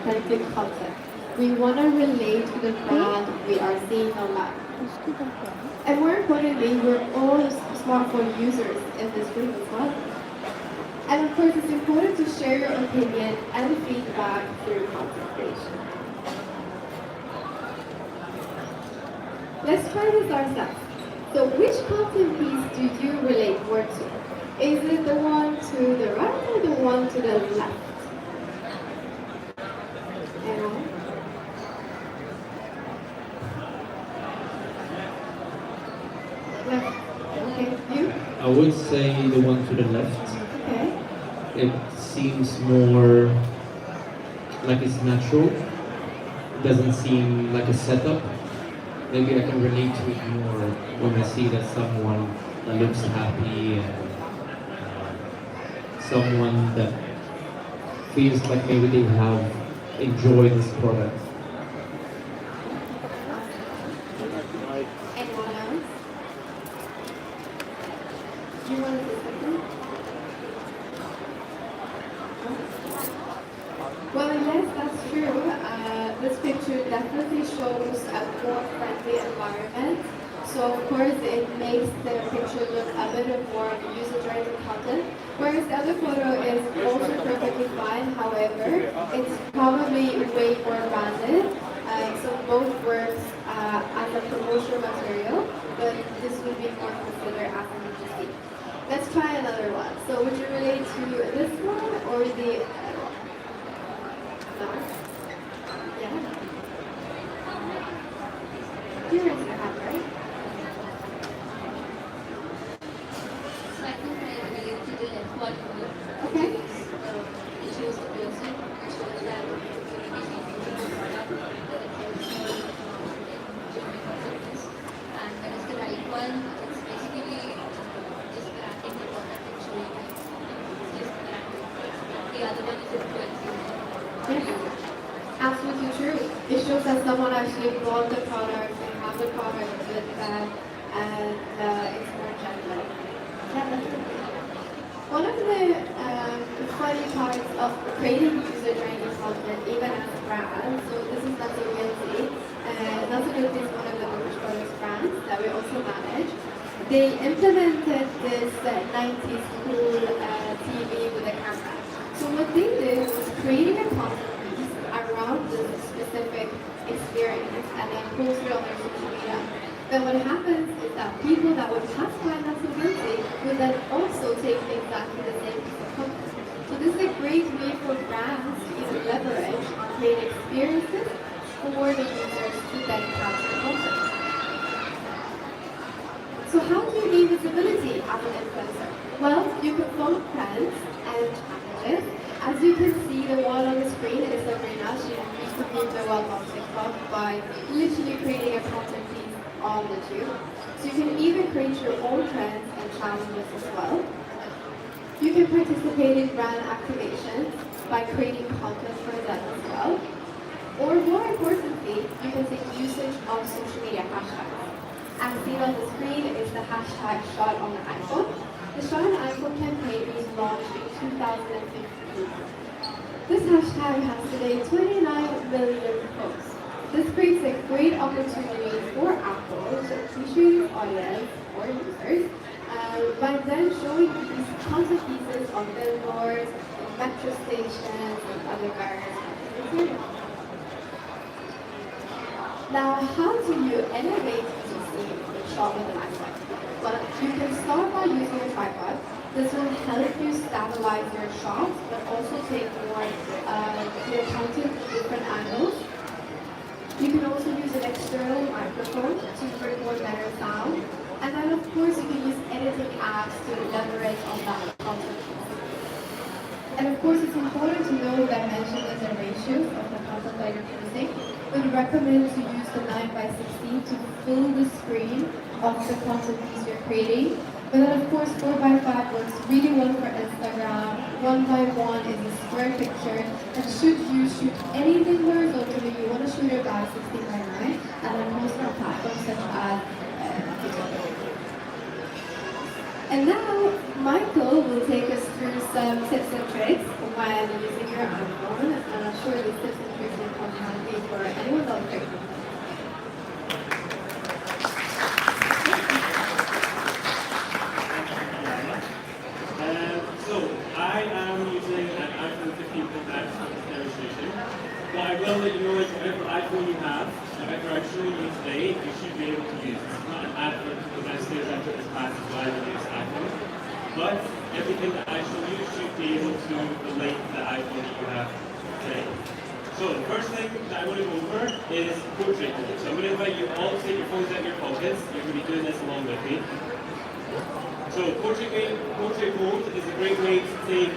authentic content. We want to relate to the brand we are seeing online. And more importantly, we're all smartphone users in this room as well. And of course, it's important to share your opinion and feedback through content creation. Let's try this ourselves. So which content piece do you relate more to? Is it the one to the right or the one to the left? Anyone? Left. Okay, you? I would say the one to the left. Okay. It seems more like it's natural. It doesn't seem like a setup. Maybe I can relate to it more when I see that someone that looks happy and someone that feels like maybe they have enjoyed this product. Anyone else? You want to say something? Well, yes, that's true. This picture definitely shows a more friendly environment. So of course it makes the picture look a bit more user-generated content. Whereas the other photo is also perfectly fine. However, it's probably way more branded. So both works as a promotional material, but this would be more considered as an agency. Let's try another one. So would you relate to this one or the other one? No? Yeah? You raised your hand, right? So I think I relate to the left one more. Okay. It shows the person, it shows that and there is the right one, it's basically just granting the product and showing it. It's just granting. The other one is influencing. Yes. Absolutely true. It shows that someone actually bought the product and have the product with them, and it's more genuine. Yeah, that's true. One of the funny parts of creating user-generated content, even as a brand, so this is not so guilty, not so guilty is one of the British products brands that we also manage. They implemented this 90s cool TV with a camera. So what they did was creating a content piece around this specific experience and then post it on their social media. Then what happens is that people that would pass by that guilty would then also take exactly the same piece of content. So this is a great way for brands to either leverage on create experiences for the users to then capture content. So how do you gain visibility as an influencer? Well, you can follow trends and challenges. As you can see, the one on the screen is Sabrina. She used to be the one on TikTok by literally creating a content piece on the tube. So you can either create your own trends and challenges as well. You can participate in brand activations by creating content for them as well. Or more importantly, you can take usage of social media hashtags. As seen on the screen is the hashtag shot on the iPhone. The shot on iPhone campaign was launched in 2015. This hashtag has today 29 million posts. This creates a great opportunity for Apple to appreciate its audience or users by then showing these content pieces on billboards, metro stations, and other various materials. Now, how do you elevate the scene with shot with an iPhone? Well, you can start by using a tripod. This will help you stabilize your shots, but also take more your content from different angles. You can also use an external microphone to record better sound. And then, of course, you can use editing apps to leverage on that content. And of course, it's important to know that I mentioned in the ratios of the content that you're using. We recommend to use the 9:16 to fill the screen of the content piece you're creating. But then of course 4:5 works really well for Instagram. 1:1 is a square picture. And should you shoot anything horizontally, you want to shoot it by 16:9 and then post on platforms such as TikTok. And now Michael will take us through some tips and tricks when using your iPhone sure these tips and tricks will come handy for anyone out there. So I am using an iPhone 15 Pro Max for this demonstration. What I will let you know is whatever iPhone you have, whatever I'm showing you today, you should be able to use. It's not an advert because I say that this class is why I use iPhone. But everything that I show you should be able to relate to the iPhone that you have today. So the first thing that I want to go over is portrait mode. So I'm going to invite you all to take your phones out of your pockets. You're going to be doing this along with me. So portrait mode is a great way to take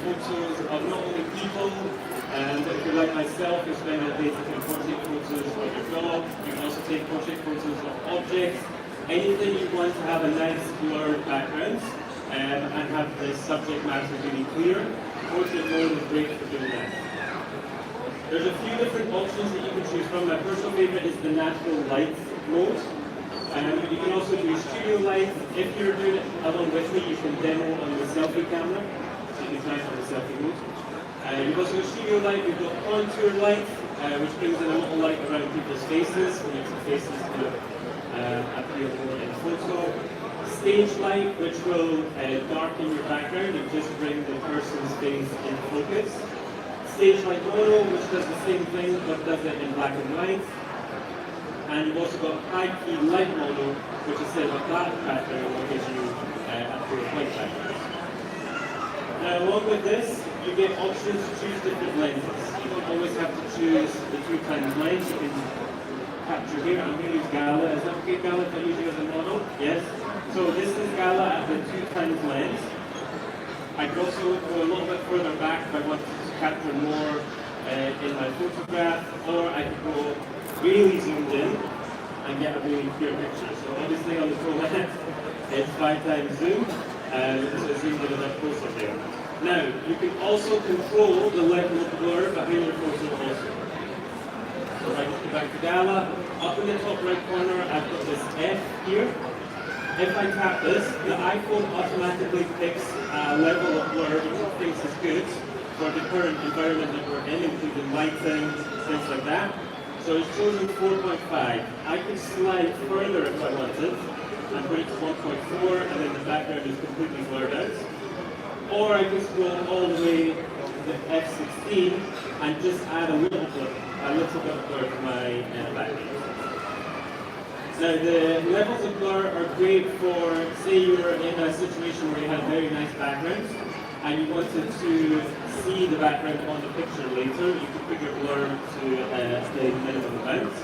photos of not only people, but if you're like myself, you spend all day taking portrait photos of your dog. You can also take portrait photos of objects. Anything you want to have a nice blurred background and have the subject matter really clear, portrait mode is great for doing that. There's a few different options that you can choose from. My personal favorite is the natural light mode. You can also do studio light. If you're doing it along with me, you can demo on the selfie camera. So you can try it on the selfie mode. You've also got studio light, you've got contour light, which brings in a little light around people's faces, which makes the faces kind of appear more in the photo. Stage light, which will darken your background and just bring the person's face in focus. Stage light mono, which does the same thing but does it in black and white. And you've also got high key light mono, which instead of a black background will give you a pure white background. Now along with this, you get options to choose different lenses. You don't always have to choose the 2x lens. You can capture here. I'm going to use Gala. Is that okay, Gala, if I use you as a model? Yes? So this is Gala at the 2x lens. I could also go a little bit further back if I wanted to capture more in my photograph, or I could go really zoomed in and get a really clear picture. So obviously on the Pro lens, it's 5x zoom, so it's zoomed in a bit closer there. Now, you can also control the level of blur behind your photo also. So if I just go back to Gala, up in the top right corner, I've got this F here. If I tap this, the iPhone automatically picks a level of blur which it thinks is good for the current environment that we're in, including lighting, things like that. So it's chosen 4.5. I can slide further if I wanted and put it to 1.4 and then the background is completely blurred out. Or I can scroll all the way to the F16 and just add a little bit of blur to my background. Now the levels of blur are great for, say you're in a situation where you have very nice backgrounds and you wanted to see the background on the picture later, you can put your blur to the minimum amount.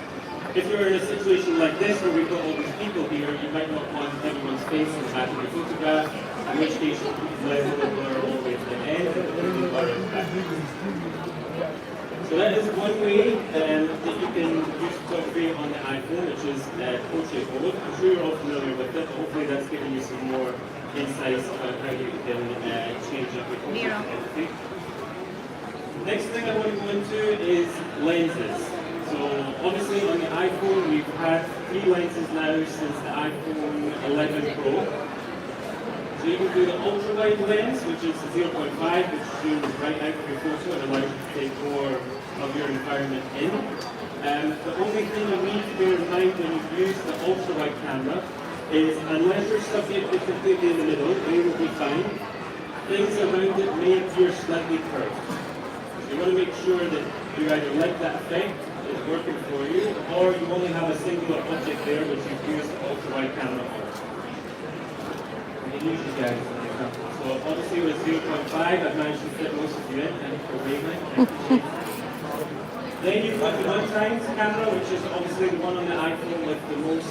If you're in a situation like this where we've got all these people here, you might not want everyone's face in the back of your photograph, in which case you can level the blur all the way to the end and put the blur in the back. So that is one way that you can use photography on the iPhone, which is portrait mode. I'm sure you're all familiar with it, but hopefully that's giving you some more insights about how you can change up your photography. Next thing I want to go into is lenses. So obviously on the iPhone we've had 3 lenses now since the iPhone 11 Pro. So you can do the ultra-wide lens, which is 0.5, which zooms right out of your photo and allows you to take more of your environment in. The only thing you need to bear in mind when you use the ultra-wide camera is unless your subject is completely in the middle, they will be fine. Things around it may appear slightly curved. So you want to make sure that you either like that effect, it's working for you, or you only have a singular object there which you've used the ultra-wide camera for. I can use you guys as an example. So obviously with 0.5 I've managed to fit most of you in, and for wavelength. Then you've got the 1x camera, which is obviously the one on the iPhone with the most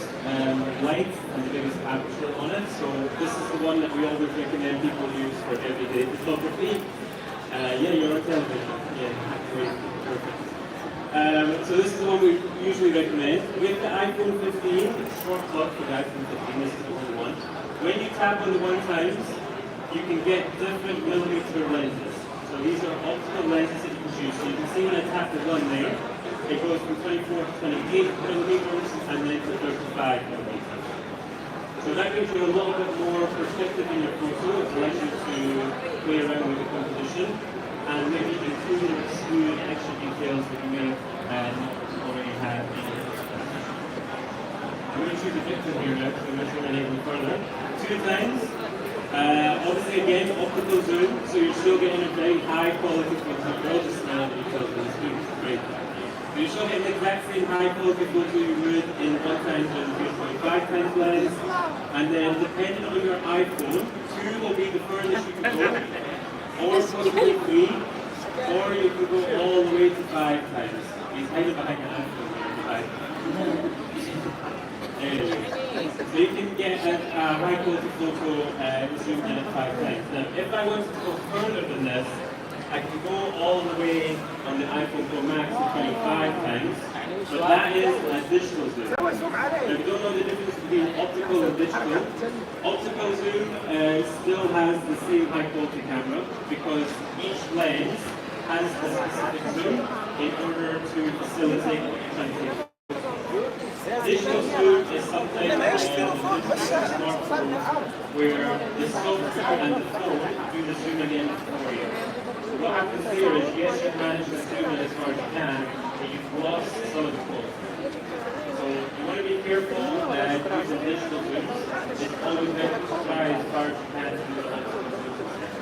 light and the biggest aperture on it. So this is the one that we always recommend people use for everyday photography. Yeah, you're on television. Yeah, great, perfect. So this is the one we usually recommend. With the iPhone 15, short plug for the iPhone 15, this is the only one. When you tap on the 1x, you can get different millimeter lenses. So these are optical lenses that you can choose. So you can see when I tap the one there, it goes from 24 to 28 millimeters and then to 35 millimeters. So that gives you a little bit more perspective in your photo. It allows you to play around with the composition and maybe include or exclude styles that you may not already have in your I'm going to choose a picture here now, so I'm going to zoom in even further. 2 times. Obviously, again, optical zoom, so you're still getting a very high quality photo. You're all just smiling at each other on the screen. It's great. So you're still getting the exact same high quality photo you would in 1 times and 0.5 times lens. And then, depending on your iPhone, 2 will be the furthest you can go, or possibly 3, or you can go all the way to 5 times. He's hiding behind an iPhone. So you can get a high quality photo zoomed in at 5 times. Now, if I wanted to go further than this, I can go all the way on the iPhone Pro Max to 25 times, but that is an additional zoom. Now, if you don't know the difference between optical and digital, optical zoom still has the same high quality camera because each lens has a specific zoom in order to facilitate what you're trying to take. Digital zoom is something where the software and the phone do the zooming in for you. What happens here is, yes, you've managed to zoom in as far as you can, but you've lost some of the quality. So you want to be careful using digital zooms. It's always better to try as far as you can to do the optical zoom.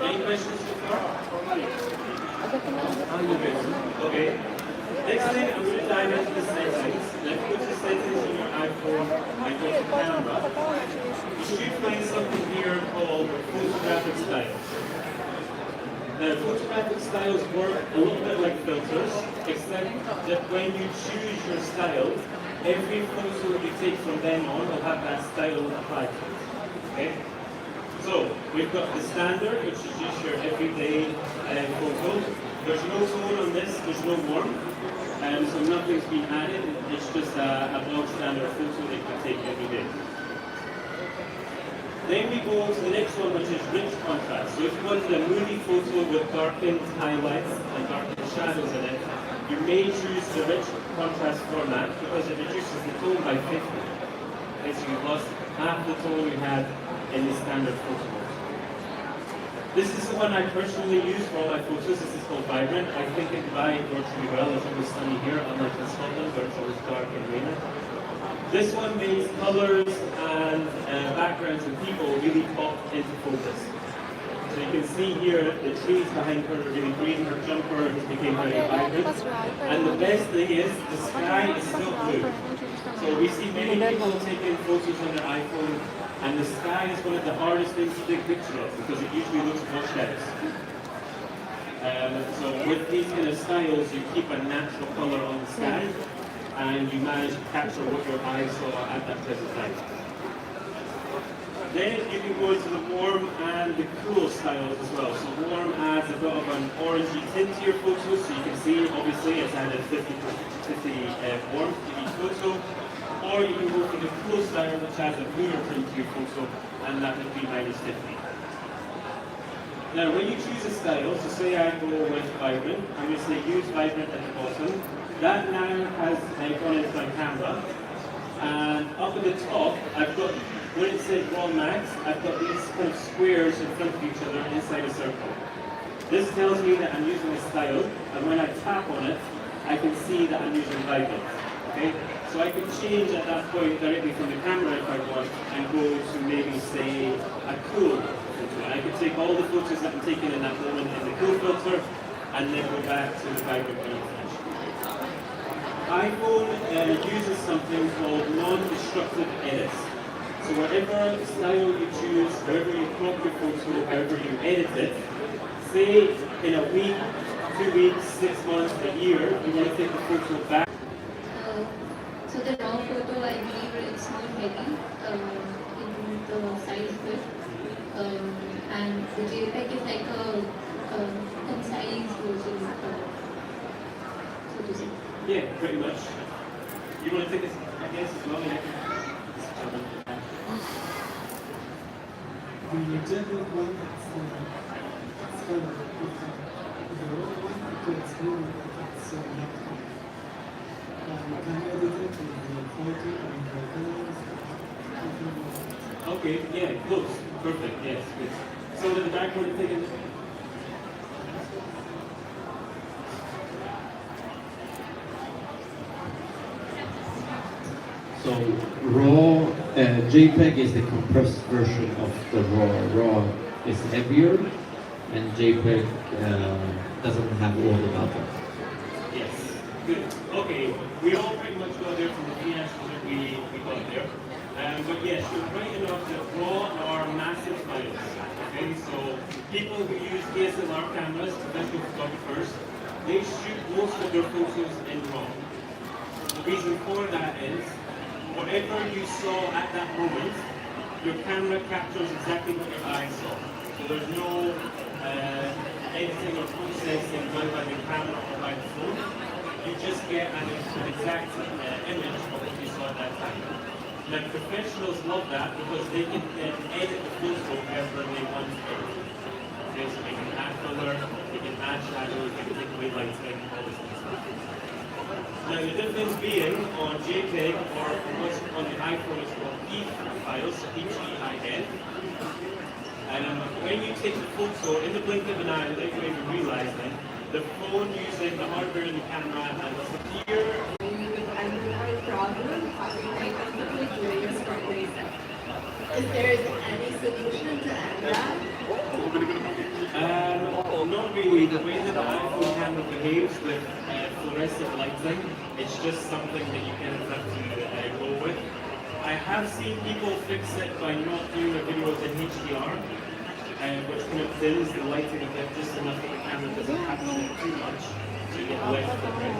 Any questions so far? Okay. Next thing, I'm going to dive into the settings. Now, if you go to the settings on your iPhone and go to camera, you should find something here called photographic styles. Now, photographic styles work a little bit like filters, except that when you choose your style, every photo that you take from then on will have that style applied to it. Okay? So, we've got the standard, which is just your everyday photo. There's no tone on this, there's no warmth. So nothing's been added, it's just a bog standard photo that you can take every day. Then we go to the next one, which is rich contrast. So if you wanted a moody photo with darkened highlights and darkened shadows in it, you may choose the rich contrast format because it reduces the tone by 50. Okay, so you've lost half the tone you had in the standard photo mode. This is the one I personally use for all my photos. This is called Vibrant. I think it combines virtually well. It's always sunny here, unlike in Scotland where it's always dark and rainy. This one makes colors and backgrounds and people really pop into focus. So you can see here the trees behind her are really green. Her jumper has become very vibrant. And the best thing is the sky is still blue. So we see many people taking photos on their iPhone. And the sky is one of the hardest things to take a picture of because it usually looks washed out. So with these kind of styles, you keep a natural color on the sky and you manage to capture what your eyes saw at that present time. Then you can go into the warm and the cool styles as well. So warm adds a bit of an orangey tint to your photos, so you can see obviously it's added 50 warmth to each photo. Or you can go for the cool style, which has a bluer print to your photo, and that would be -50. Now, when you choose a style, so say I go with Vibrant, I'm going to say use Vibrant at the bottom. That now has gone into my camera, and up at the top, I've got, when it says Raw Max, I've got these kind of squares in front of each other inside a circle. This tells me that I'm using a style, and when I tap on it, I can see that I'm using Vibrant. Okay? So I can change at that point directly from the camera if I want and go to maybe say a cool photo. And I can take all the photos that I'm taking in that moment in the cool filter and then go back to the Vibrant when I'm finished. iPhone uses something called non-destructive edits. So whatever style you choose, wherever you crop your photo, however you edit it, say in a week, 2 weeks, 6 months, a year, you want to take the photo back. So the raw photo, I believe it's more heavy in the size bit, and the JPEG is like a concise version, so to say. Yeah, pretty much. You want to take this, I guess, as well? Yeah. The general one is kind of the raw one, it's more it's can you edit it with the quality and the colors? Okay, yeah, close. Perfect, yes, good. So the background taken. JPEG is the compressed version of the RAW. RAW is heavier, and JPEG doesn't have all the data. Yes. Good. Okay. We all pretty much got there from the three answers that we got there. But yes, you're right enough that RAW are massive files. Okay, so people who use DSLR cameras, professional photographers, they shoot most of their photos in RAW. The reason for that is, whatever you saw at that moment, your camera captures exactly what your eyes saw. So there's no editing or processing done by the camera or by the phone. You just get an exact image of what you saw at that time. Now professionals love that because they can then edit the photo however they want to. Okay, so they can add color, they can add shadows, they can take away lighting, all this kind of stuff. Now the difference being on JPEG or what's on the iPhone is called EIF files, so HEIF. And when you take the photo in the blink of an eye, without you even realizing, the phone using the hardware and the camera and the here. And you have a problem copying comfortably doing your screen reset. Is there any solution to end that? Not really. The way that the iPhone camera behaves with fluorescent lighting, it's just something that you kind of have to go with. I have seen people fix it by not doing the videos in HDR, which kind of dims the lighting a bit just enough that the camera doesn't capture it too much, so you get less of it.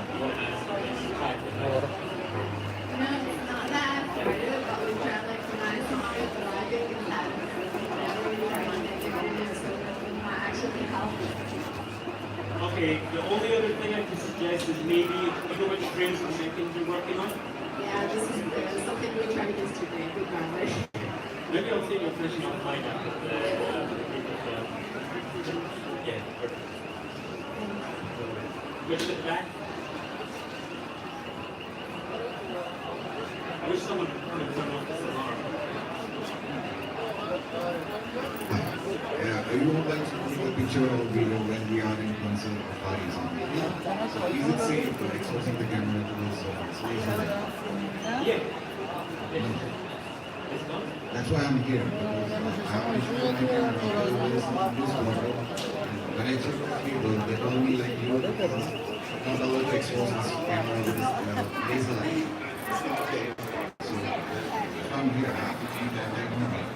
No, it's not that I've tried it, but we tried like when I saw it, but I think it's that never really tried to make it so that it might actually help. Okay, the only other thing I can suggest is maybe, you know which frames and seconds you're working on? Yeah, this is something we try to get to do, regardless. Maybe I'll take your question off my app. Yeah, perfect. Push it back. I wish someone could turn off this alarm. Yeah, you would like to take a picture or video when we are in concert or parties. So is it safe for exposing the camera to this space? Yeah. It's gone. That's why I'm here. Because I want to show my camera to this photo. When I check with people, they told me like you not allowed to expose this camera with this laser light. So if I'm here, I have to keep that technique.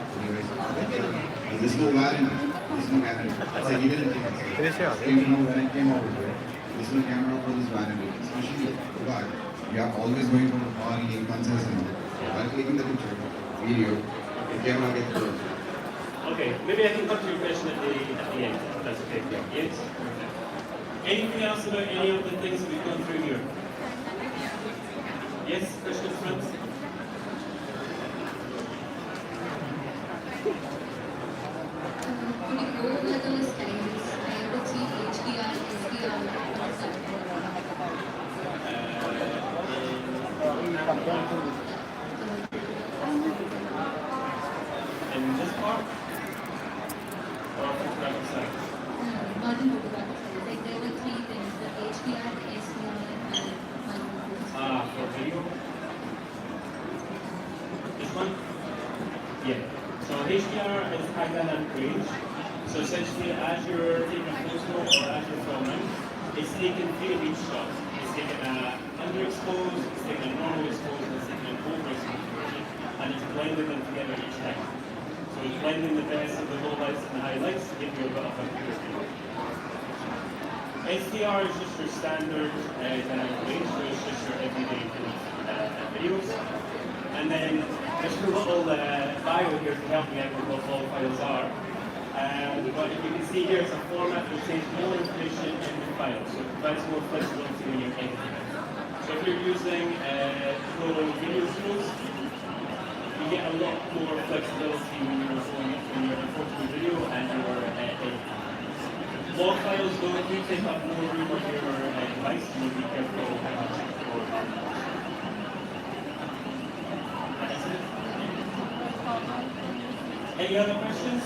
There's no warranty. There's no guarantee. I said, you didn't think even know when I came over here, there's no camera for this warranty. Especially, but we are always going to a party in concerts and all. While clicking the picture, video, the camera gets closed. Okay, maybe I can come to your question at the end. If that's okay. Yes. Anything else about any of the things that we've gone through here? Yes, question front. Could you go over the styles? I would see HDR, SDR, what's that? In this part? Or photographic side? Not in photographic side. Like there were three things: the HDR, the SDR, and microphones. For video? This one? Yeah. So HDR is high dynamic range. So essentially, as you're taking a photo or as you're filming, it's taking three of each shot. It's taking an underexposed, it's taking a normal exposed, and it's taking an overexposed version, and it's blending them together each time. So it's blending the best of the lowlights and the highlights to give you a bit of a pure view. SDR is just your standard dynamic range, so it's just your everyday videos. And then there's a little bio here to help me out with what all files are. But you can see here it's a format that takes more information in the file, so it provides more flexibility when you're editing it. So if you're using Pro Video Tools, you get a lot more flexibility when you're importing a video and you're editing. Log files though do take up more room on your device, so you be careful how much you store. That's it. Any other questions?